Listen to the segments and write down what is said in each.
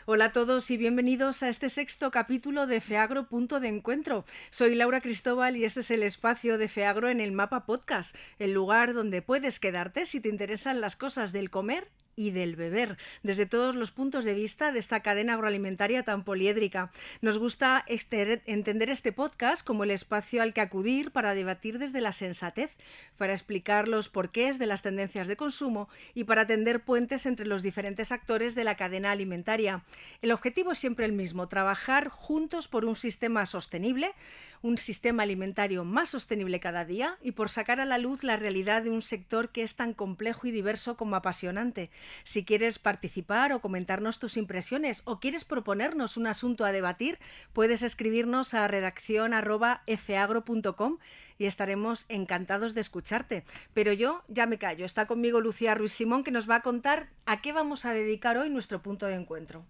Hola a todos y bienvenidos a este sexto capítulo de FEAGRO Punto de Encuentro. Soy Laura Cristóbal y este es el espacio de FEAGRO en el Mapa Podcast, el lugar donde puedes quedarte si te interesan las cosas del comer y del beber, desde todos los puntos de vista de esta cadena agroalimentaria tan poliédrica. Nos gusta entender este podcast como el espacio al que acudir para debatir desde la sensatez, para explicar los porqués de las tendencias de consumo y para tender puentes entre los diferentes actores de la cadena alimentaria. El objetivo es siempre el mismo: trabajar juntos por un sistema sostenible, un sistema alimentario más sostenible cada día y por sacar a la luz la realidad de un sector que es tan complejo y diverso como apasionante. Si quieres participar o comentarnos tus impresiones o quieres proponernos un asunto a debatir, puedes escribirnos a redaccion@feagro.com y estaremos encantados de escucharte. Pero yo ya me callo. Está conmigo Lucía Ruiz Simón, que nos va a contar a qué vamos a dedicar hoy nuestro punto de encuentro.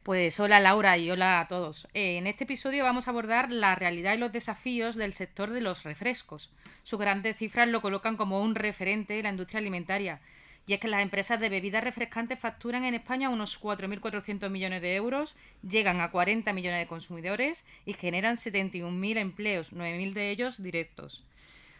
Pues hola Laura y hola a todos. En este episodio vamos a abordar la realidad y los desafíos del sector de los refrescos. Sus grandes cifras lo colocan como un referente de la industria alimentaria. Y es que las empresas de bebidas refrescantes facturan en España unos 4.400 millones de euros, llegan a 40 millones de consumidores y generan 71.000 empleos, 9.000 de ellos directos.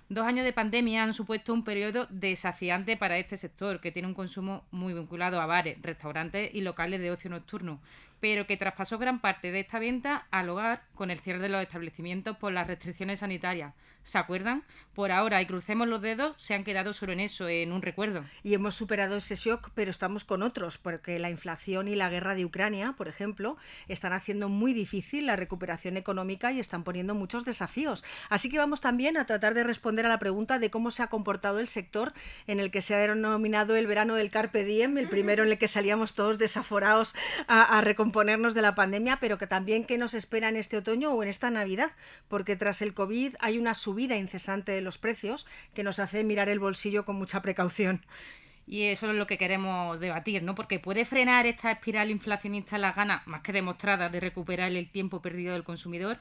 2 años de pandemia han supuesto un periodo desafiante para este sector, que tiene un consumo muy vinculado a bares, restaurantes y locales de ocio nocturno, pero que traspasó gran parte de esta venta al hogar con el cierre de los establecimientos por las restricciones sanitarias. ¿Se acuerdan? Por ahora, y crucemos los dedos, se han quedado solo en eso, en un recuerdo. Y hemos superado ese shock, pero estamos con otros, porque la inflación y la guerra de Ucrania, por ejemplo, están haciendo muy difícil la recuperación económica y están poniendo muchos desafíos. Así que vamos también a tratar de responder a la pregunta de cómo se ha comportado el sector en el que se ha denominado el verano del Carpe Diem, el primero en el que salíamos todos desaforados a recomponernos de la pandemia, pero que también qué nos espera en este otoño o en esta Navidad, porque tras el COVID hay una subida incesante de los precios que nos hace mirar el bolsillo con mucha precaución. Y eso es lo que queremos debatir, ¿no? Porque puede frenar esta espiral inflacionista las ganas, más que demostradas, de recuperar el tiempo perdido del consumidor.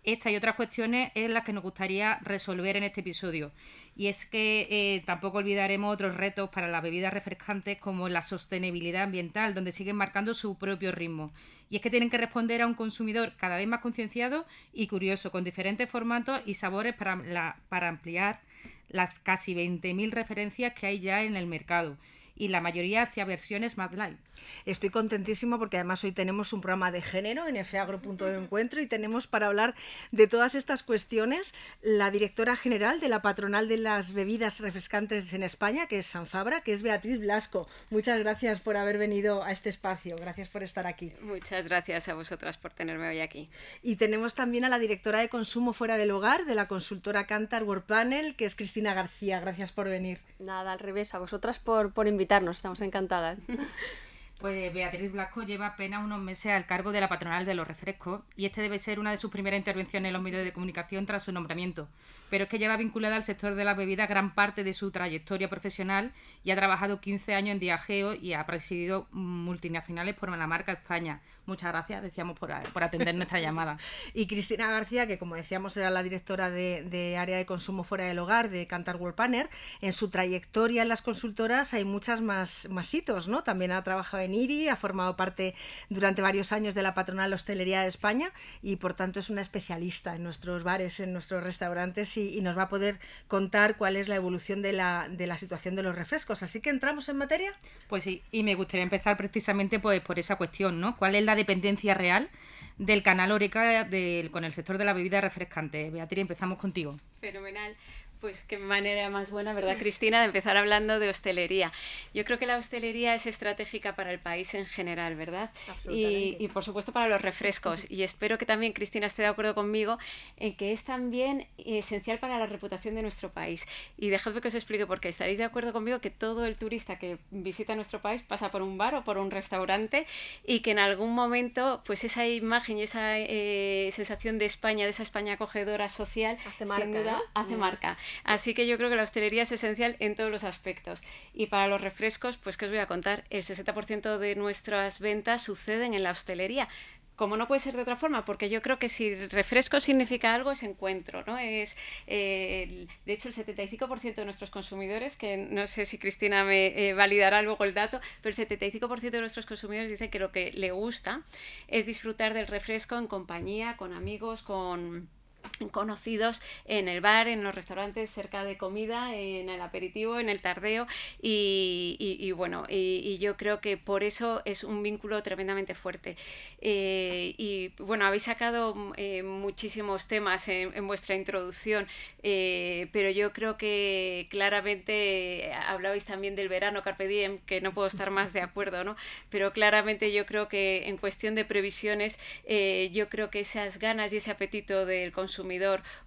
Esta y otras cuestiones es las que nos gustaría resolver en este episodio. Y es que tampoco olvidaremos otros retos para las bebidas refrescantes, como la sostenibilidad ambiental, donde siguen marcando su propio ritmo. Y es que tienen que responder a un consumidor cada vez más concienciado y curioso, con diferentes formatos y sabores para ampliar las casi 20.000 referencias que hay ya en el mercado, y la mayoría hacia versiones más light. Estoy contentísima porque además hoy tenemos un programa de género en FEAGRO Punto de Encuentro y tenemos para hablar de todas estas cuestiones la directora general de la Patronal de las Bebidas Refrescantes en España, que es Sanfabra, que es Beatriz Blasco. Muchas gracias por haber venido a este espacio, gracias por estar aquí. Muchas gracias a vosotras por tenerme hoy aquí. Y tenemos también a la directora de Consumo Fuera del Hogar de la consultora Kantar Workpanel, que es Cristina García. Gracias por venir. Nada, al revés, a vosotras por invitarnos, estamos encantadas. Pues Beatriz Blasco lleva apenas unos meses al cargo de la Patronal de los Refrescos y este debe ser una de sus primeras intervenciones en los medios de comunicación tras su nombramiento. Pero es que lleva vinculada al sector de las bebidas gran parte de su trayectoria profesional y ha trabajado 15 años en Diageo y ha presidido multinacionales por la marca España. Muchas gracias, decíamos, por atender nuestra llamada. Y Cristina García, que como decíamos era la directora de área de consumo fuera del hogar de Kantar Workpanel, en su trayectoria en las consultoras hay muchas más hitos, ¿no? También ha trabajado en IRI, ha formado parte durante varios años de la Patronal Hostelería de España y por tanto es una especialista en nuestros bares, en nuestros restaurantes y nos va a poder contar cuál es la evolución de la situación de los refrescos. Así que entramos en materia. Pues sí, y me gustaría empezar precisamente pues por esa cuestión, ¿no? ¿Cuál es la dependencia real del canal Horeca con el sector de la bebida refrescante? Beatriz, empezamos contigo. Fenomenal. Pues qué manera más buena, ¿verdad, Cristina?, de empezar hablando de hostelería. Yo creo que la hostelería es estratégica para el país en general, ¿verdad? Y por supuesto para los refrescos. Y espero que también Cristina esté de acuerdo conmigo en que es también esencial para la reputación de nuestro país. Y dejadme que os explique por qué. Estaréis de acuerdo conmigo que todo el turista que visita nuestro país pasa por un bar o por un restaurante y que en algún momento pues esa imagen y esa sensación de España, de esa España acogedora social, hace marca, sin duda, ¿no? hace marca. Así que yo creo que la hostelería es esencial en todos los aspectos. Y para los refrescos, pues ¿qué os voy a contar? El 60% de nuestras ventas suceden en la hostelería. como no puede ser de otra forma, porque yo creo que si refresco significa algo es encuentro, ¿no? De hecho, el 75% de nuestros consumidores, que no sé si Cristina me validará luego el dato, pero el 75% de nuestros consumidores dicen que lo que le gusta es disfrutar del refresco en compañía, con amigos, con conocidos, en el bar, en los restaurantes, cerca de comida, en el aperitivo, en el tardeo y bueno, y yo creo que por eso es un vínculo tremendamente fuerte. Y bueno, habéis sacado muchísimos temas en vuestra introducción, pero yo creo que claramente hablabais también del verano Carpe Diem, que no puedo estar más de acuerdo, ¿no? Pero claramente yo creo que en cuestión de previsiones, yo creo que esas ganas y ese apetito del consumidor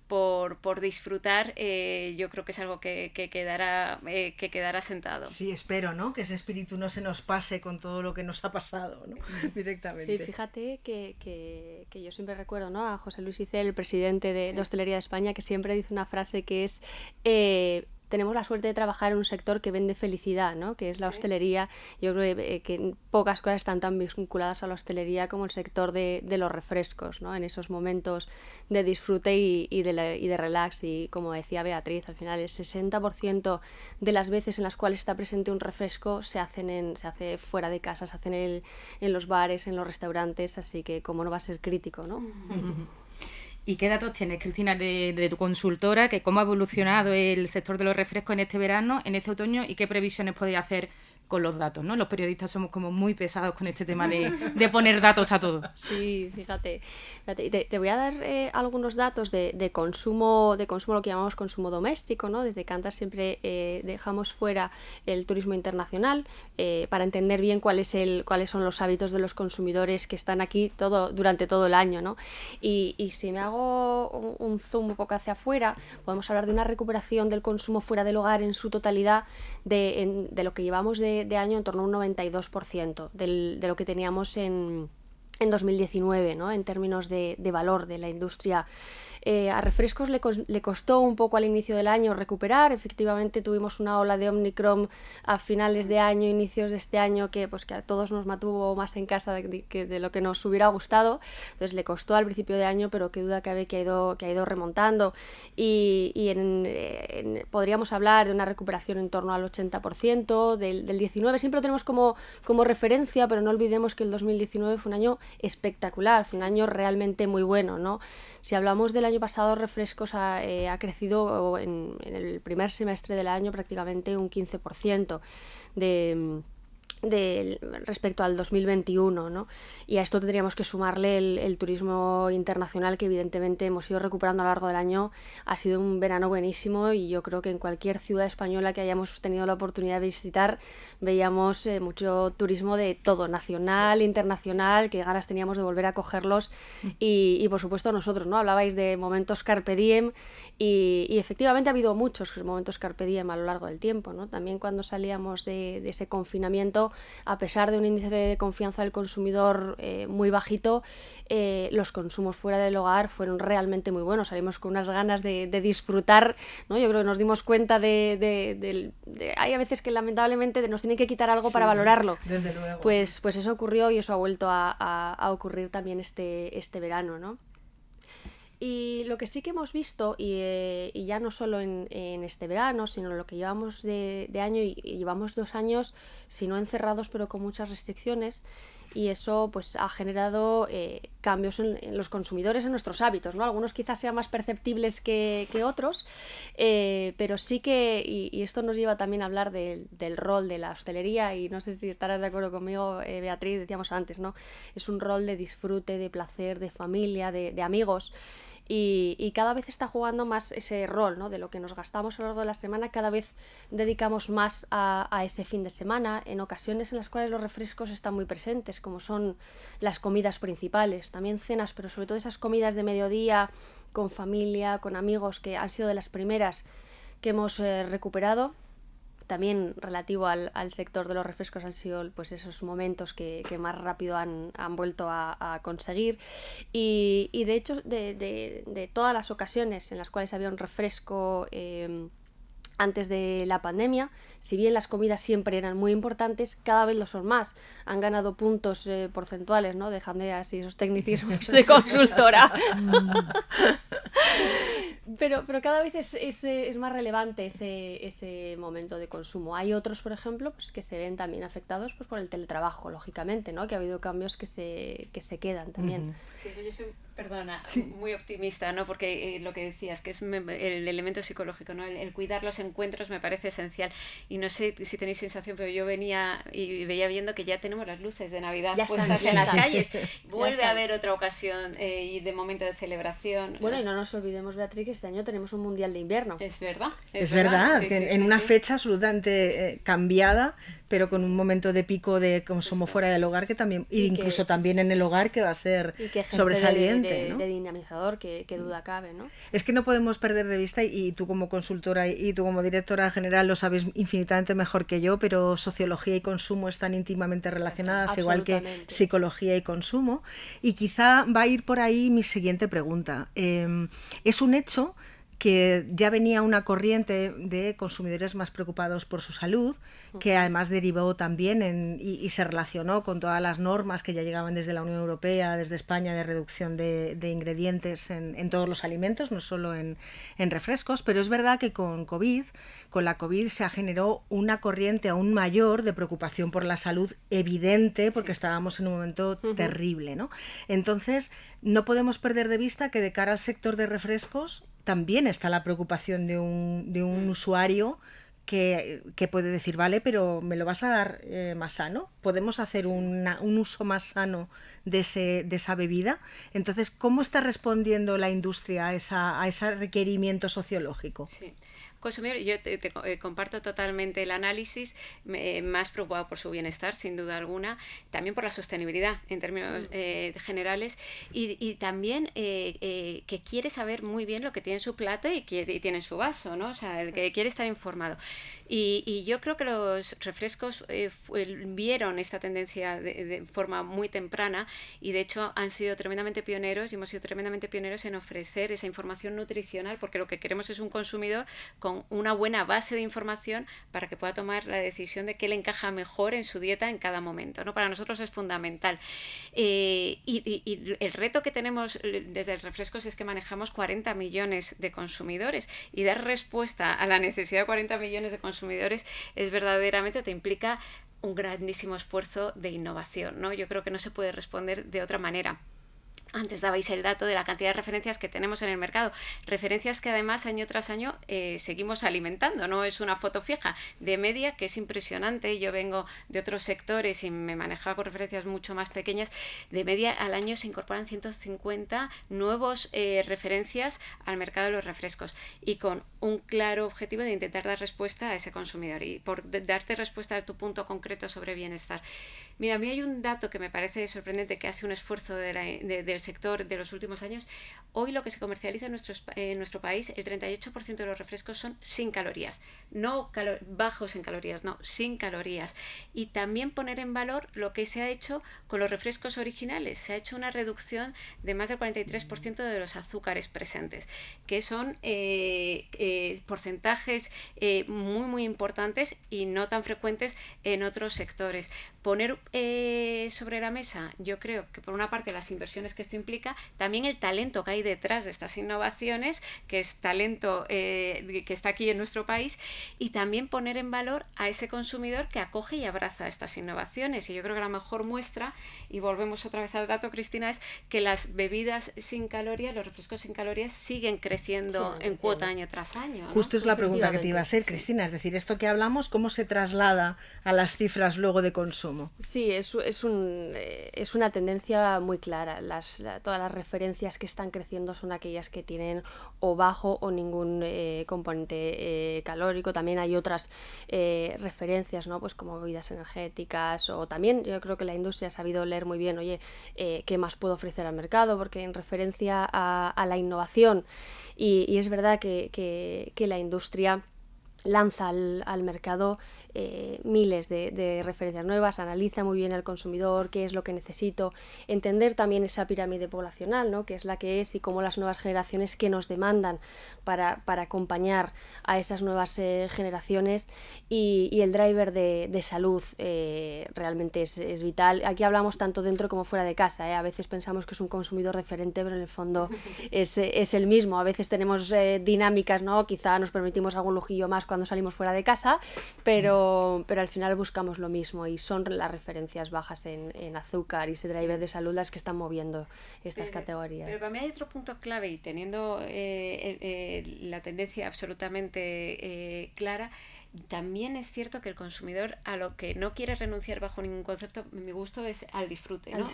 por disfrutar, yo creo que es algo que quedará sentado. Sí, espero, ¿no? Que ese espíritu no se nos pase con todo lo que nos ha pasado, ¿no? Directamente. Sí, fíjate que yo siempre recuerdo, ¿no?, a José Luis Icel, el presidente de Hostelería de España, que siempre dice una frase que es... tenemos la suerte de trabajar en un sector que vende felicidad, ¿no?, que es la hostelería. Yo creo que pocas cosas están tan vinculadas a la hostelería como el sector de los refrescos, ¿no?, en esos momentos de disfrute y de relax. Y como decía Beatriz, al final el 60% de las veces en las cuales está presente un refresco se hace fuera de casa, se hacen en los bares, en los restaurantes, así que cómo no va a ser crítico, ¿no? ¿Y qué datos tienes, Cristina, de tu consultora? Que ¿cómo ha evolucionado el sector de los refrescos en este verano, en este otoño, y qué previsiones podéis hacer con los datos, ¿no? Los periodistas somos como muy pesados con este tema de poner datos a todo. Sí, fíjate. Te voy a dar algunos datos de consumo, lo que llamamos consumo doméstico, ¿no? Desde Cantas siempre dejamos fuera el turismo internacional para entender bien cuáles son los hábitos de los consumidores que están aquí durante todo el año, ¿no? Y si me hago un zoom un poco hacia afuera, podemos hablar de una recuperación del consumo fuera del hogar en su totalidad de lo que llevamos de año, en torno a un 92% de lo que teníamos en 2019, ¿no?, en términos de valor de la industria. A refrescos le costó un poco al inicio del año recuperar. Efectivamente tuvimos una ola de Omicron a finales de año, inicios de este año, que a todos nos mantuvo más en casa de lo que nos hubiera gustado. Entonces le costó al principio de año, pero qué duda cabe que ha ido remontando. Y podríamos hablar de una recuperación en torno al 80% del 19. Siempre lo tenemos como referencia, pero no olvidemos que el 2019 fue un año espectacular, fue un año realmente muy bueno, ¿no? Si hablamos del año pasado, refrescos ha crecido en el primer semestre del año prácticamente un 15% respecto al 2021, ¿no? Y a esto tendríamos que sumarle el turismo internacional, que evidentemente hemos ido recuperando a lo largo del año. Ha sido un verano buenísimo y yo creo que en cualquier ciudad española que hayamos tenido la oportunidad de visitar veíamos mucho turismo de todo, nacional, internacional, que ganas teníamos de volver a cogerlos y por supuesto nosotros, ¿no? Hablabais de momentos Carpe Diem y efectivamente ha habido muchos momentos Carpe Diem a lo largo del tiempo, ¿no? También cuando salíamos de ese confinamiento, a pesar de un índice de confianza del consumidor muy bajito, los consumos fuera del hogar fueron realmente muy buenos. Salimos con unas ganas de disfrutar, ¿no? Yo creo que nos dimos cuenta hay a veces que lamentablemente nos tienen que quitar algo para valorarlo. Desde luego. Pues eso ocurrió y eso ha vuelto a ocurrir también este verano, ¿no? Y lo que sí que hemos visto, y ya no solo en este verano, sino lo que llevamos de año, y llevamos 2 años, si no encerrados, pero con muchas restricciones, y eso pues ha generado cambios en los consumidores, en nuestros hábitos, ¿no? Algunos quizás sean más perceptibles que otros, pero sí que, y esto nos lleva también a hablar del rol de la hostelería, y no sé si estarás de acuerdo conmigo, Beatriz, decíamos antes, ¿no? Es un rol de disfrute, de placer, de familia, de amigos. Y cada vez está jugando más ese rol, ¿no? De lo que nos gastamos a lo largo de la semana, cada vez dedicamos más a ese fin de semana, en ocasiones en las cuales los refrescos están muy presentes, como son las comidas principales, también cenas, pero sobre todo esas comidas de mediodía, con familia, con amigos, que han sido de las primeras que hemos recuperado. También relativo al sector de los refrescos han sido pues esos momentos que más rápido han vuelto a conseguir y de hecho de todas las ocasiones en las cuales había un refresco antes de la pandemia. Si bien las comidas siempre eran muy importantes, cada vez lo son más. Han ganado puntos porcentuales, ¿no? Dejadme así esos tecnicismos de consultora. Pero cada vez es más relevante ese momento de consumo. Hay otros, por ejemplo, pues, que se ven también afectados pues, por el teletrabajo, lógicamente, ¿no? Que ha habido cambios que se quedan también. Sí, yo soy, perdona, muy optimista, ¿no? Porque lo que decías, que es el elemento psicológico, ¿no? El cuidar los encuentros me parece esencial. Y no sé si tenéis sensación, pero yo venía y veía viendo que ya tenemos las luces de Navidad puestas en las calles. Vuelve a haber otra ocasión y de momento de celebración. Bueno, y no nos olvidemos, Beatriz, que este año tenemos un Mundial de Invierno. Es verdad. Es verdad, sí, que en una fecha absolutamente cambiada, pero con un momento de pico de consumo fuera del hogar que también, incluso también en el hogar, que va a ser sobresaliente, ¿no? De dinamizador, que duda cabe, ¿no? Es que no podemos perder de vista, y tú como consultora y tú como directora general lo sabes infinitamente mejor que yo, pero sociología y consumo están íntimamente relacionadas, igual que psicología y consumo, y quizá va a ir por ahí mi siguiente pregunta. Es un hecho que ya venía una corriente de consumidores más preocupados por su salud, que además derivó también y se relacionó con todas las normas que ya llegaban desde la Unión Europea, desde España, de reducción de ingredientes en todos los alimentos, no solo en refrescos, pero es verdad que con la COVID se generó una corriente aún mayor de preocupación por la salud evidente, porque estábamos en un momento terrible, ¿no? Entonces, no podemos perder de vista que de cara al sector de refrescos también está la preocupación de un usuario que puede decir, vale, pero ¿me lo vas a dar más sano? ¿Podemos hacer un uso más sano de esa bebida? Entonces, ¿cómo está respondiendo la industria a ese requerimiento sociológico? Sí. Consumidor, yo te comparto totalmente el análisis, más preocupado por su bienestar, sin duda alguna, también por la sostenibilidad en términos generales, y también que quiere saber muy bien lo que tiene en su plato y tiene en su vaso, ¿no? O sea, el que quiere estar informado. Y yo creo que los refrescos vieron esta tendencia de forma muy temprana, y de hecho han sido tremendamente pioneros, y hemos sido tremendamente pioneros en ofrecer esa información nutricional, porque lo que queremos es un consumidor con una buena base de información para que pueda tomar la decisión de qué le encaja mejor en su dieta en cada momento, ¿no? Para nosotros es fundamental. Y el reto que tenemos desde el refrescos es que manejamos 40 millones de consumidores, y dar respuesta a la necesidad de 40 millones de consumidores es verdaderamente, te implica un grandísimo esfuerzo de innovación, ¿no? Yo creo que no se puede responder de otra manera. Antes dabais el dato de la cantidad de referencias que tenemos en el mercado, referencias que además año tras año seguimos alimentando, no es una foto fija, de media, que es impresionante. Yo vengo de otros sectores y me manejaba con referencias mucho más pequeñas. De media al año se incorporan 150 nuevos referencias al mercado de los refrescos, y con un claro objetivo de intentar dar respuesta a ese consumidor. Y por darte respuesta a tu punto concreto sobre bienestar, mira, a mí hay un dato que me parece sorprendente, que hace un esfuerzo del sector de los últimos años. Hoy lo que se comercializa en nuestro país, el 38% de los refrescos son sin calorías, no bajos en calorías, no, sin calorías. Y también poner en valor lo que se ha hecho con los refrescos originales. Se ha hecho una reducción de más del 43% de los azúcares presentes, que son porcentajes muy, muy importantes y no tan frecuentes en otros sectores. Poner sobre la mesa, yo creo que por una parte las inversiones que esto implica, también el talento que hay detrás de estas innovaciones, que es talento que está aquí en nuestro país, y también poner en valor a ese consumidor que acoge y abraza estas innovaciones. Y yo creo que la mejor muestra, y volvemos otra vez al dato, Cristina, es que las bebidas sin calorías, los refrescos sin calorías, siguen creciendo en cuota año tras año, ¿no? Justo es la pregunta que te iba a hacer, Cristina, es decir, esto que hablamos, ¿cómo se traslada a las cifras luego de consumo? Sí, es una tendencia muy clara. Todas las referencias que están creciendo son aquellas que tienen o bajo o ningún componente calórico. También hay otras referencias, ¿no? Pues como bebidas energéticas, o también yo creo que la industria ha sabido leer muy bien, oye, ¿qué más puedo ofrecer al mercado? Porque en referencia a la innovación, y es verdad que la industria lanza al mercado miles de referencias nuevas, analiza muy bien al consumidor, qué es lo que necesito, entender también esa pirámide poblacional, ¿no? Qué es la que es y cómo las nuevas generaciones que nos demandan para acompañar a esas nuevas generaciones, y el driver de salud realmente es vital. Aquí hablamos tanto dentro como fuera de casa, ¿eh? A veces pensamos que es un consumidor diferente, pero en el fondo es el mismo. A veces tenemos dinámicas, ¿no? Quizá nos permitimos algún lujillo más cuando salimos fuera de casa, pero al final buscamos lo mismo, y son las referencias bajas en azúcar y ese driver de salud las que están moviendo estas categorías. Pero para mí hay otro punto clave, y teniendo la tendencia absolutamente clara, también es cierto que el consumidor a lo que no quiere renunciar bajo ningún concepto, mi gusto, es al disfrute, ¿no?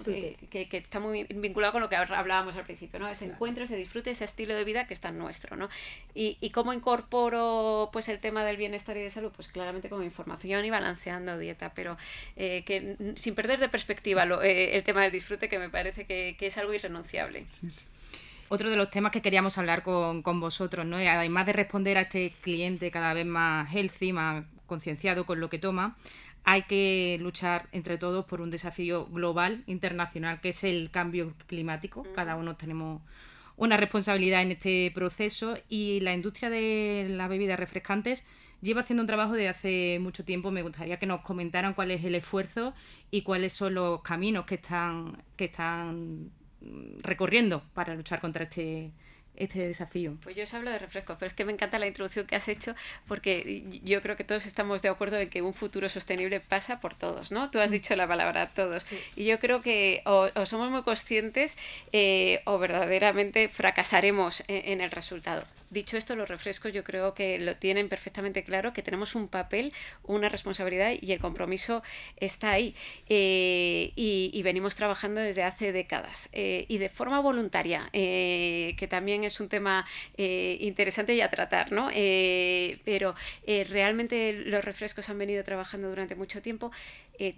Que está muy vinculado con lo que hablábamos al principio, ¿no? Ese encuentro, ese disfrute, ese estilo de vida que es tan nuestro, ¿no? Y cómo incorporo pues el tema del bienestar y de salud, pues claramente con información y balanceando dieta, pero que sin perder de perspectiva el tema del disfrute, que me parece que es algo irrenunciable. Sí. Otro de los temas que queríamos hablar con vosotros, ¿no? Además de responder a este cliente cada vez más healthy, más concienciado con lo que toma, hay que luchar entre todos por un desafío global, internacional, que es el cambio climático. Cada uno tenemos una responsabilidad en este proceso, y la industria de las bebidas refrescantes lleva haciendo un trabajo desde hace mucho tiempo. Me gustaría que nos comentaran cuál es el esfuerzo y cuáles son los caminos que están recorriendo para luchar contra este desafío. Pues yo os hablo de refrescos, pero es que me encanta la introducción que has hecho, porque yo creo que todos estamos de acuerdo en que un futuro sostenible pasa por todos, ¿no? Tú has dicho la palabra todos, sí. Y yo creo que o somos muy conscientes o verdaderamente fracasaremos en el resultado. Dicho esto, los refrescos yo creo que lo tienen perfectamente claro, que tenemos un papel, una responsabilidad, y el compromiso está ahí, y venimos trabajando desde hace décadas, y de forma voluntaria, que también es un tema interesante y a tratar, ¿no? Pero realmente los refrescos han venido trabajando durante mucho tiempo.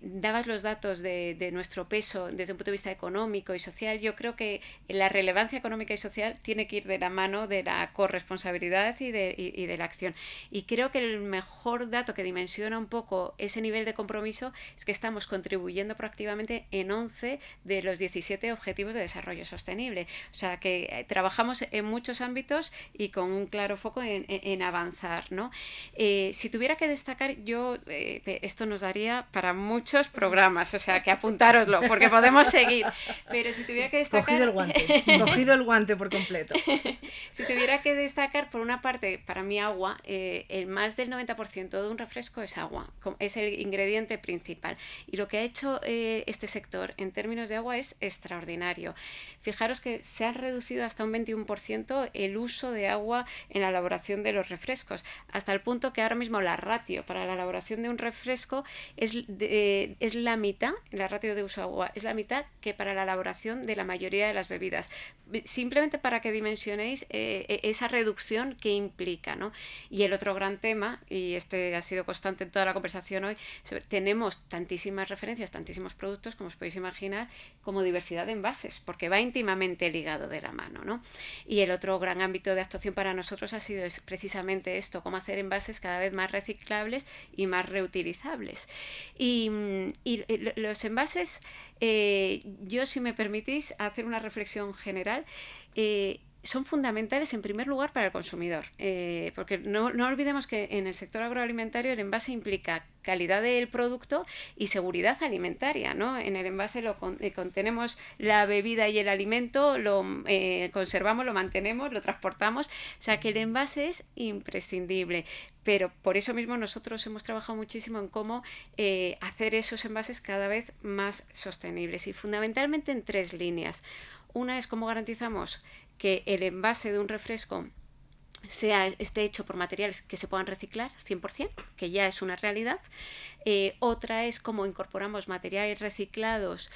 Dabas los datos de nuestro peso desde un punto de vista económico y social. Yo creo que la relevancia económica y social tiene que ir de la mano de la corresponsabilidad y de la acción. Y creo que el mejor dato que dimensiona un poco ese nivel de compromiso es que estamos contribuyendo proactivamente en 11 de los 17 Objetivos de Desarrollo Sostenible. O sea que trabajamos en muchos ámbitos y con un claro foco en avanzar, ¿no? Si tuviera que destacar, esto nos daría para muchos programas, o sea que apuntároslo, porque podemos seguir, pero si tuviera que destacar... Cogido el guante por completo. Si tuviera que destacar, por una parte, para mí agua, el más del 90% de un refresco es agua, es el ingrediente principal, y lo que ha hecho este sector en términos de agua es extraordinario. Fijaros que se ha reducido hasta un 21% el uso de agua en la elaboración de los refrescos, hasta el punto que ahora mismo la ratio para la elaboración de un refresco es la mitad, la ratio de uso de agua es la mitad que para la elaboración de la mayoría de las bebidas. Simplemente para que dimensionéis esa reducción que implica, ¿no? Y el otro gran tema, y este ha sido constante en toda la conversación hoy, tenemos tantísimas referencias, tantísimos productos, como os podéis imaginar, como diversidad de envases, porque va íntimamente ligado de la mano, ¿no? Y el otro gran ámbito de actuación para nosotros ha sido precisamente esto, cómo hacer envases cada vez más reciclables y más reutilizables. Y los envases, yo, si me permitís hacer una reflexión general, son fundamentales en primer lugar para el consumidor, porque no olvidemos que en el sector agroalimentario el envase implica calidad del producto y seguridad alimentaria, ¿no? En el envase contenemos la bebida y el alimento, lo conservamos, lo mantenemos, lo transportamos, o sea que el envase es imprescindible. Pero por eso mismo nosotros hemos trabajado muchísimo en cómo hacer esos envases cada vez más sostenibles, y fundamentalmente en 3 líneas. Una es cómo garantizamos que el envase de un refresco esté hecho por materiales que se puedan reciclar 100%, que ya es una realidad. Otra es cómo incorporamos materiales reciclables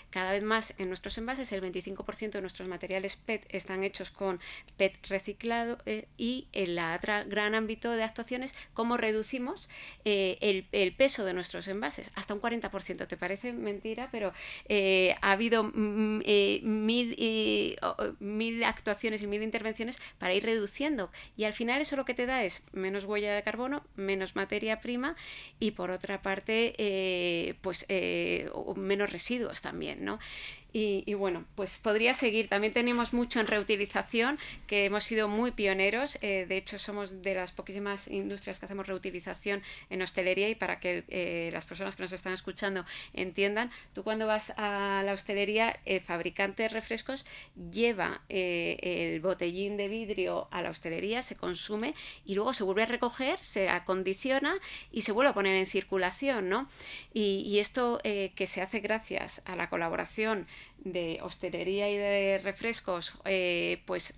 cada vez más en nuestros envases. El 25% de nuestros materiales PET están hechos con PET reciclado, y en la otra gran ámbito de actuaciones, cómo reducimos el peso de nuestros envases hasta un 40%. Te parece mentira, pero ha habido 1000 actuaciones y 1000 intervenciones para ir reduciendo, y al final eso lo que te da es menos huella de carbono, menos materia prima y por otra parte menos residuos también, ¿no? Y bueno, pues podría seguir. También tenemos mucho en reutilización, que hemos sido muy pioneros. De hecho, somos de las poquísimas industrias que hacemos reutilización en hostelería, y para que las personas que nos están escuchando entiendan, tú cuando vas a la hostelería, el fabricante de refrescos lleva el botellín de vidrio a la hostelería, se consume y luego se vuelve a recoger, se acondiciona y se vuelve a poner en circulación, ¿no? Y esto que se hace gracias a la colaboración de hostelería y de refrescos, pues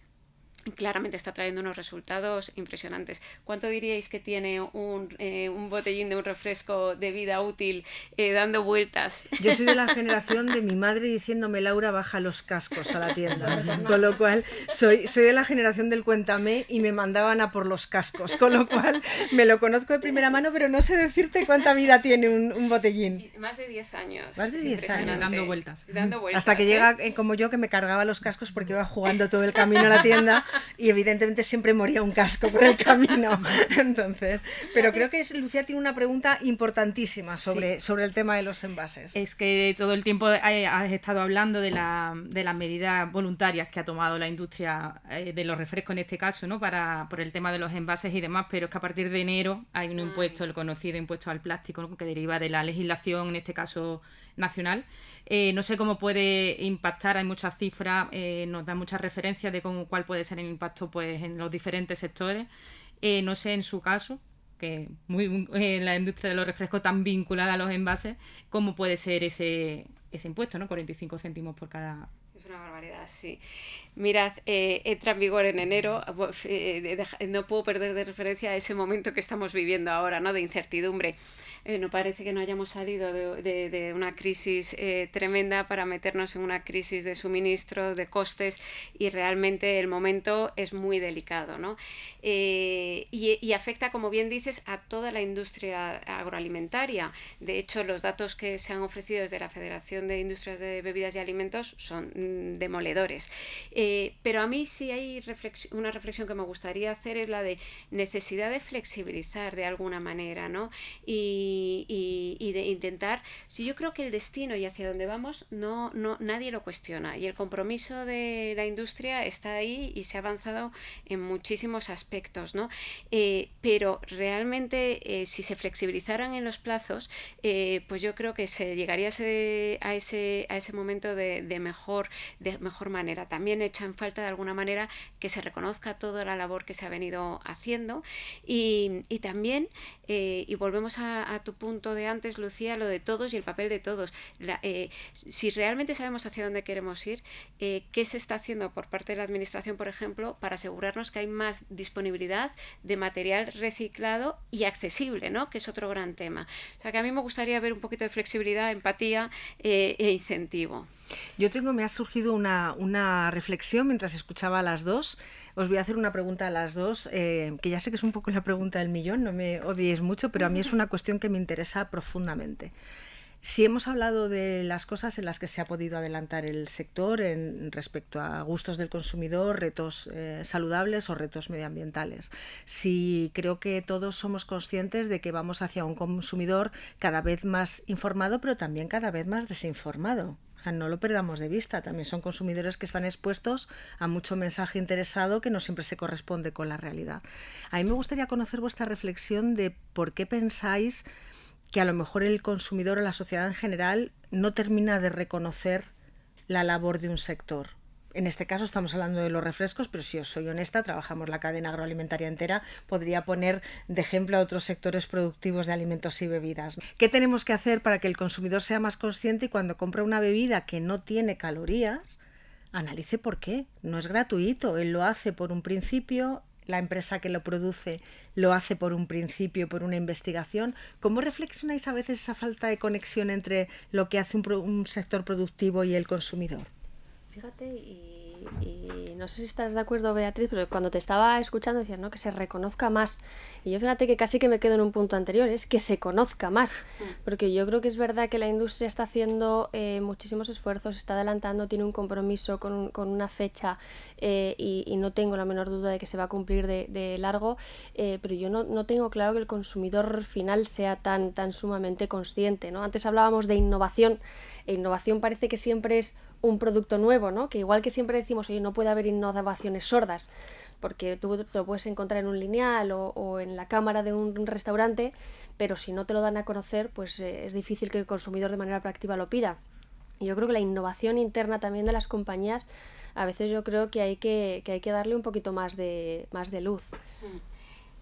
claramente está trayendo unos resultados impresionantes. ¿Cuánto diríais que tiene un botellín de un refresco de vida útil dando vueltas? Yo soy de la generación de mi madre diciéndome: Laura, baja los cascos a la tienda. Con lo cual, soy de la generación del cuéntame y me mandaban a por los cascos. Con lo cual, me lo conozco de primera mano, pero no sé decirte cuánta vida tiene un botellín. Más de 10 años. Más de 10 años. Dando vueltas. Hasta que llega, como yo, que me cargaba los cascos porque iba jugando todo el camino a la tienda. Y evidentemente siempre moría un casco por el camino. Entonces, pero creo que Lucía tiene una pregunta importantísima sobre el tema de los envases. Es que todo el tiempo has estado hablando de las medidas voluntarias que ha tomado la industria de los refrescos en este caso, ¿no? Por el tema de los envases y demás, pero es que a partir de enero hay un impuesto, el conocido impuesto al plástico, ¿no? Que deriva de la legislación, en este caso nacional. No sé cómo puede impactar, hay muchas cifras, nos da muchas referencias de cuál puede ser el impacto pues en los diferentes sectores. No sé en su caso, que en la industria de los refrescos tan vinculada a los envases, cómo puede ser ese impuesto, ¿no? 45 céntimos por cada... Es una barbaridad, sí. Mirad, entra en vigor en enero, no puedo perder de referencia a ese momento que estamos viviendo ahora, ¿no? De incertidumbre. No parece que no hayamos salido de una crisis tremenda para meternos en una crisis de suministro, de costes, y realmente el momento es muy delicado, ¿no? Y afecta, como bien dices, a toda la industria agroalimentaria. De hecho, los datos que se han ofrecido desde la Federación de Industrias de Bebidas y Alimentos son demoledores. Pero a mí sí hay una reflexión que me gustaría hacer, es la de necesidad de flexibilizar de alguna manera, ¿no? Y de intentar, si yo creo que el destino y hacia dónde vamos nadie lo cuestiona, y el compromiso de la industria está ahí y se ha avanzado en muchísimos aspectos, ¿no? Pero realmente si se flexibilizaran en los plazos, pues yo creo que se llegaría a ese momento de mejor manera. También echa en falta de alguna manera que se reconozca toda la labor que se ha venido haciendo, y también, y volvemos a tu punto de antes, Lucía, lo de todos y el papel de todos. Si realmente sabemos hacia dónde queremos ir, ¿qué se está haciendo por parte de la Administración, por ejemplo, para asegurarnos que hay más disponibilidad de material reciclado y accesible, ¿no? Que es otro gran tema. O sea, que a mí me gustaría ver un poquito de flexibilidad, empatía e incentivo. Me ha surgido una reflexión mientras escuchaba a las dos. Os voy a hacer una pregunta a las dos, que ya sé que es un poco la pregunta del millón, no me odiéis mucho, pero a mí es una cuestión que me interesa profundamente. Si hemos hablado de las cosas en las que se ha podido adelantar el sector respecto a gustos del consumidor, retos saludables o retos medioambientales. Si creo que todos somos conscientes de que vamos hacia un consumidor cada vez más informado, pero también cada vez más desinformado. O sea, no lo perdamos de vista, también son consumidores que están expuestos a mucho mensaje interesado que no siempre se corresponde con la realidad. A mí me gustaría conocer vuestra reflexión de por qué pensáis que a lo mejor el consumidor o la sociedad en general no termina de reconocer la labor de un sector. En este caso estamos hablando de los refrescos, pero si os soy honesta, trabajamos la cadena agroalimentaria entera, podría poner de ejemplo a otros sectores productivos de alimentos y bebidas. ¿Qué tenemos que hacer para que el consumidor sea más consciente y cuando compra una bebida que no tiene calorías, analice por qué? No es gratuito, él lo hace por un principio, la empresa que lo produce lo hace por un principio, por una investigación. ¿Cómo reflexionáis a veces esa falta de conexión entre lo que hace un sector productivo y el consumidor? Fíjate, y no sé si estás de acuerdo, Beatriz, pero cuando te estaba escuchando decías, ¿no?, que se reconozca más. Y yo fíjate que casi que me quedo en un punto anterior, es que se conozca más. Porque yo creo que es verdad que la industria está haciendo muchísimos esfuerzos, está adelantando, tiene un compromiso con una fecha y no tengo la menor duda de que se va a cumplir de largo, pero yo no tengo claro que el consumidor final sea tan sumamente consciente, ¿no? Antes hablábamos de innovación, e innovación parece que siempre es un producto nuevo, ¿no? Que igual que siempre decimos, oye, no puede haber innovaciones sordas, porque tú te lo puedes encontrar en un lineal o en la cámara de un restaurante, pero si no te lo dan a conocer, pues es difícil que el consumidor de manera proactiva lo pida. Y yo creo que la innovación interna también de las compañías, a veces yo creo que hay que darle un poquito más de luz.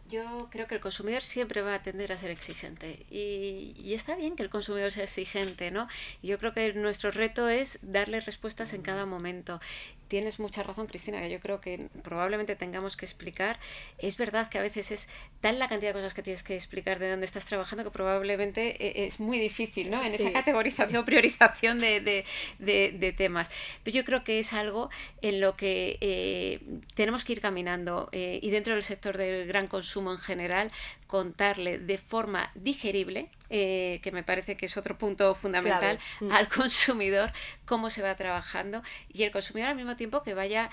Yo creo que el consumidor siempre va a tender a ser exigente y está bien que el consumidor sea exigente, ¿no? Yo creo que nuestro reto es darle respuestas en cada momento. Tienes mucha razón, Cristina, que yo creo que probablemente tengamos que explicar. Es verdad que a veces es tal la cantidad de cosas que tienes que explicar de dónde estás trabajando que probablemente es muy difícil, ¿no? En esa categorización, priorización de temas. Pero yo creo que es algo en lo que tenemos que ir caminando y dentro del sector del gran consumo en general, contarle de forma digerible, que me parece que es otro punto fundamental, al consumidor cómo se va trabajando y el consumidor al mismo tiempo que vaya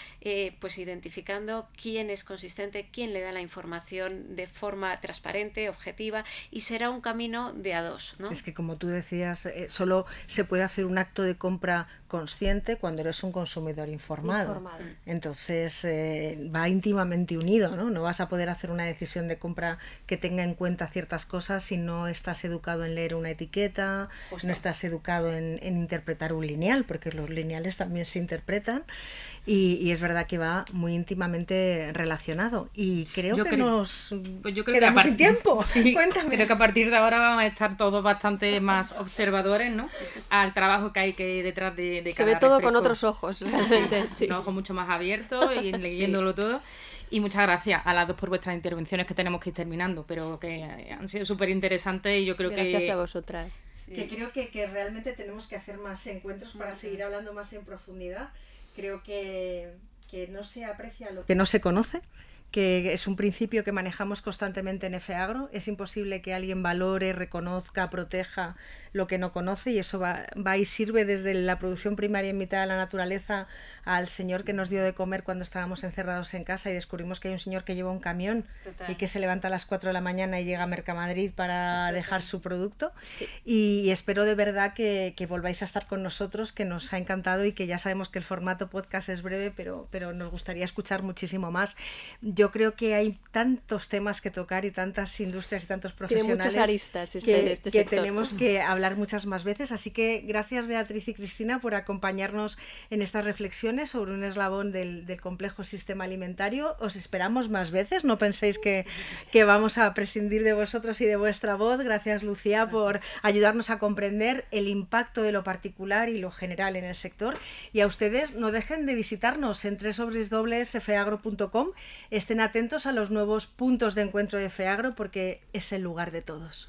pues identificando quién es consistente, quién le da la información de forma transparente, objetiva, y será un camino de a dos, ¿no? Es que como tú decías, solo se puede hacer un acto de compra consciente cuando eres un consumidor informado. Entonces va íntimamente unido, ¿no? No vas a poder hacer una decisión de compra que tenga en cuenta ciertas cosas si no estás educado en leer una etiqueta, Justo. no estás educado en interpretar un lineal, porque los lineales también se interpretan, y es verdad que va muy íntimamente relacionado. Y creo que nos quedamos sin tiempo. Sí, Cuéntame. creo que a partir de ahora vamos a estar todos bastante más observadores, ¿no?, al trabajo que hay detrás de cada Se ve todo refresco. con otros ojos. Sí. Un ojo mucho más abierto y leyéndolo todo. Y muchas gracias a las dos por vuestras intervenciones, que tenemos que ir terminando, pero que han sido súper interesantes y yo creo Gracias a vosotras. Sí. Que creo que realmente tenemos que hacer más encuentros para seguir hablando más en profundidad. Creo que no se aprecia lo que no se conoce, que es un principio que manejamos constantemente en FEAGRO. Es imposible que alguien valore, reconozca, proteja lo que no conoce, y eso va y sirve desde la producción primaria en mitad de la naturaleza al señor que nos dio de comer cuando estábamos encerrados en casa y descubrimos que hay un señor que lleva un camión. Total. Y que se levanta a las 4 de la mañana y llega a Mercamadrid para Total. Dejar su producto. Sí. Y espero de verdad que volváis a estar con nosotros, que nos ha encantado, y que ya sabemos que el formato podcast es breve, pero nos gustaría escuchar muchísimo más. Yo creo que hay tantos temas que tocar y tantas industrias y tantos profesionales. Tiene muchas aristas que sector. Tenemos que hablar muchas más veces, así que gracias, Beatriz y Cristina, por acompañarnos en estas reflexiones sobre un eslabón del complejo sistema alimentario. Os esperamos más veces, no penséis que vamos a prescindir de vosotros y de vuestra voz. Gracias, Lucía, por ayudarnos a comprender el impacto de lo particular y lo general en el sector, y a ustedes no dejen de visitarnos en www.feagro.com. Estén atentos a los nuevos puntos de encuentro de FEAGRO, porque es el lugar de todos.